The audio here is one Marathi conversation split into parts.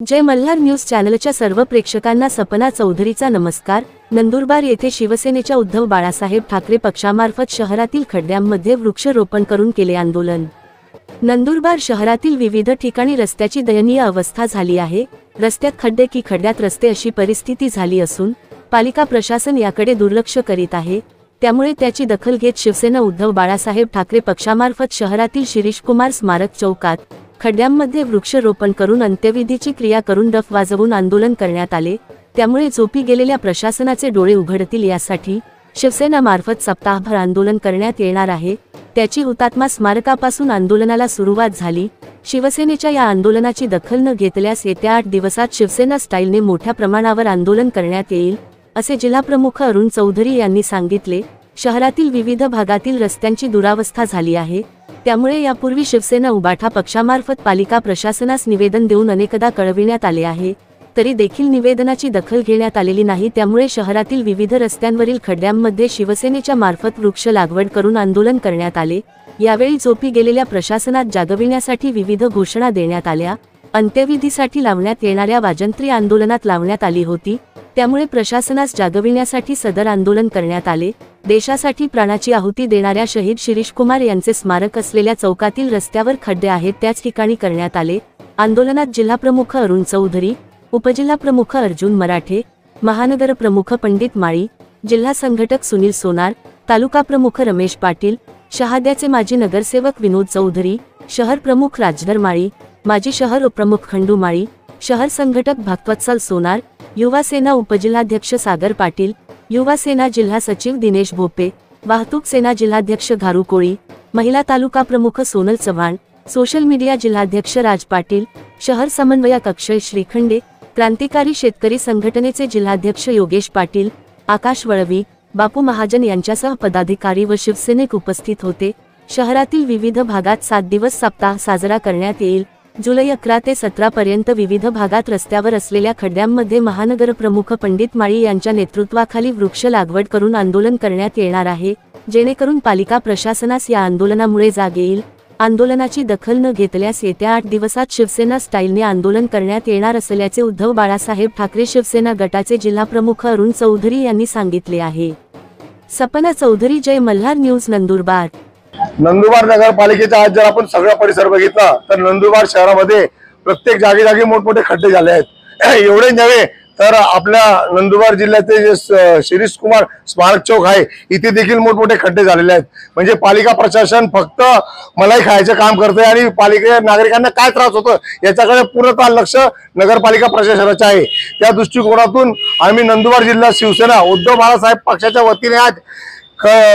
जय मल्हार न्यूज चॅनलच्या सर्व प्रेक्षकांना सपना चौधरीचा नमस्कार। नंदुरबार येथे शिवसेनेच्या उद्धव बाळासाहेब ठाकरे पक्षामार्फत शहरातील खड्ड्यांमध्ये वृक्षारोपण करून केले आंदोलन। नंदुरबार शहरातील विविध ठिकाणी रस्त्याची दयनीय अवस्था झाली आहे। रस्त्यात खड्डे की खड्ड्यात रस्ते अशी परिस्थिती झाली असून पालिका प्रशासन याकडे दुर्लक्ष करीत आहे। त्यामुळे त्याची दखल घेत शिवसेना उद्धव बाळासाहेब ठाकरे पक्षामार्फत शहरातील शिरीष कुमार स्मारक चौकात खड्ड्यांमध्ये वृक्षारोपण करून अंत्यविधीची क्रिया करून डफ वाजवून आंदोलन करण्यात आले। त्यामुळे झोपी गेलेल्या प्रशासनाचे डोळे उघडतील यासाठी शिवसेना मार्फत सप्ताहभर आंदोलन करण्यात येणार आहे। त्याची हुतात्मा स्मारकापासून आंदोलनाला सुरुवात झाली। शिवसेनेच्या या आंदोलनाची दखल न घेतल्यास येत्या 8 दिवसात शिवसेना स्टाईलने मोठ्या प्रमाणावर आंदोलन करण्यात येईल, असे जिल्हाप्रमुख अरुण चौधरी यांनी सांगितले। शहरातील विविध भागातील रस्त्यांची दुरावस्था झाली आहे। त्यामुळे यापूर्वी शिवसेना उबाठा पक्षामार्फत पालिका प्रशासनास निवेदन देऊन अनेकदा कळविण्यात आले आहे, तरी देखील निवेदनाची दखल घेण्यात आलेली नाही। त्यामुळे शहरातील विविध रस्त्यांवरील खड्ड्यांमध्ये शिवसेनेच्या मार्फत वृक्ष लागवड करून आंदोलन करण्यात आले। यावेळी झोपी गेलेल्या प्रशासनात जागविण्यासाठी विविध घोषणा देण्यात आल्या। अंत्यविधीसाठी लावण्यात येणाऱ्या वाजंत्री आंदोलनात लावण्यात आली होती। त्यामुळे प्रशासनास जागविण्यासाठी सदर आंदोलन करण्यात आले। देशासाठी प्राणाची आहुती देणाऱ्या शहीद शिरीष कुमार यांचे स्मारक असलेल्या चौकातील रस्त्यावर खड्डे आहेत त्याच ठिकाणी करण्यात आले। आंदोलनात जिल्हाप्रमुख अरुण चौधरी, उपजिल्हाप्रमुख अर्जुन मराठे, महानगर प्रमुख पंडित माळी, जिल्हा संघटक सुनील सोनार, तालुका प्रमुख रमेश पाटील, शहाद्याचे माजी नगरसेवक विनोद चौधरी, शहर प्रमुख राजधर माळी, माजी शहर उपप्रमुख खंडू माळी, शहर संघटक भक्तवत्सल सोनार, युवा सेना उपजिल्हाध्यक्ष सागर पाटील, युवा सेना जिल्हा सचिव दिनेश भोपे, वाहतूक सेना जिल्हाध्यक्ष घारू कोळी, महिला तालुका प्रमुख सोनल चव्हाण, सोशल मीडिया जिल्हाध्यक्ष राज पाटील, शहर समन्वयक अक्षय श्रीखंडे, क्रांतिकारी शेतकरी संघटनेचे जिल्हाध्यक्ष योगेश पाटील, आकाश वळवी, बापू महाजन यांच्यासह पदाधिकारी व शिवसैनिक उपस्थित होते। शहरातील विविध भागात 7 दिवस सप्ताह साजरा करण्यात येईल। जुलै 11 ते 17 पर्यंत विविध भागात रस्त्यावर असलेल्या खड्ड्यांमध्ये महानगर प्रमुख पंडित माळी यांच्या नेतृत्वाखाली वृक्ष लागवड करून आंदोलन करण्यात येणार आहे, जेणेकरून पालिका प्रशासनास या आंदोलनामुळे जाग येईल। आंदोलनाची दखल न घेतल्यास येत्या 8 दिवसात शिवसेना स्टाईलने आंदोलन करण्यात येणार असल्याचे उद्धव बाळासाहेब ठाकरे शिवसेना गटाचे जिल्हाप्रमुख अरुण चौधरी यांनी सांगितले आहे। सपना चौधरी, जय मल्हार न्यूज, नंदुरबार। नंदुरबार नगरपालिकेचा आज जर आपण सगळा परिसर बघितला तर नंदुरबार शहरामध्ये प्रत्येक जागी मोठमोठे खड्डे झाले आहेत। एवढे नव्हे तर आपल्या नंदुरबार जिल्ह्याचे जे शिरीष कुमार स्मारक चौक आहे इथे देखील मोठमोठे खड्डे झालेले आहेत। म्हणजे पालिका प्रशासन फक्त मलाई खायचं काम करते आणि पालिका नागरिकांना काय त्रास होतो याच्याकडे पूर्णतः लक्ष नगरपालिका प्रशासनाचे आहे। त्या दृष्टिकोनातून आम्ही नंदुरबार जिल्हा शिवसेना उद्धव बाळासाहेब पक्षाच्या वतीने आज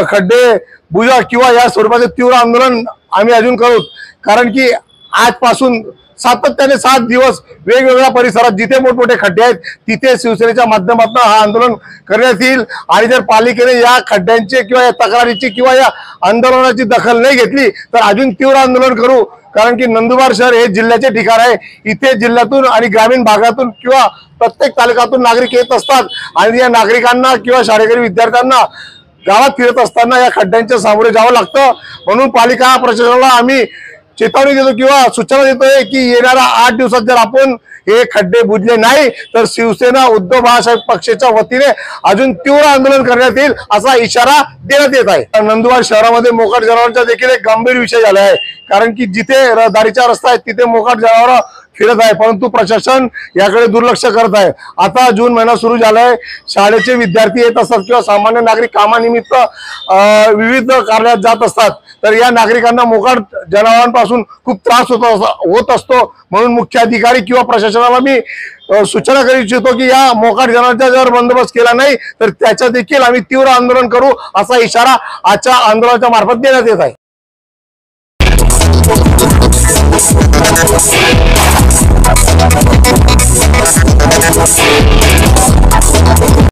खड्डे बुजा किंवा या स्वरूपाचे तीव्र आंदोलन आम्ही अजून करू। कारण की आजपासून सातत्याने 7 दिवस वेगवेगळ्या परिसरात जिथे मोठमोठे खड्डे आहेत तिथे शिवसेनेच्या माध्यमातून हा आंदोलन करण्यात येईल। आणि जर पालिकेने या खड्ड्यांचे किंवा या तक्रारीची किंवा या आंदोलनाची दखल नाही घेतली तर अजून तीव्र आंदोलन करू। कारण की नंदुरबार शहर हे जिल्ह्याचे ठिकाण आहे। इथे जिल्ह्यातून आणि ग्रामीण भागातून किंवा प्रत्येक तालुक्यातून नागरिक येत असतात आणि या नागरिकांना किंवा शाळकरी विद्यार्थ्यांना गावात फिरत असताना या खड्ड्यांच्या सामोरे जावं लागतं। म्हणून पालिका प्रशासनाला आम्ही चेतावणी देतो किंवा सूचना देतोय की येणाऱ्या 8 दिवसात जर आपण हे खड्डे बुजले नाही तर शिवसेना उद्धव बाळासाहेब पक्षाच्या वतीने अजून तीव्र आंदोलन करण्यात येईल असा इशारा देण्यात येत आहे। नंदुरबार शहरामध्ये मोकाट जनावरांचा देखील एक गंभीर विषय झाला आहे। कारण की जिथे रहदारीचा रस्ता आहे तिथे मोकाट जनावर फिरत आहे, परंतु प्रशासन याकडे दुर्लक्ष करत आहे। आता जून महिना सुरू झालाय, शाळेचे विद्यार्थी येत असतात किंवा सामान्य नागरिक कामानिमित्त विविध कार्यात जात असतात, तर या नागरिकांना मोकाट जनावरांपासून खूप त्रास होत असतो। म्हणून मुख्य अधिकारी किंवा प्रशासनाला मी सूचना करू इच्छितो की या मोकाट जनावरांचा जर बंदोबस्त केला नाही तर त्याचा देखील आम्ही तीव्र आंदोलन करू असा इशारा आजच्या आंदोलनाच्या मार्फत देण्यात येत आहे।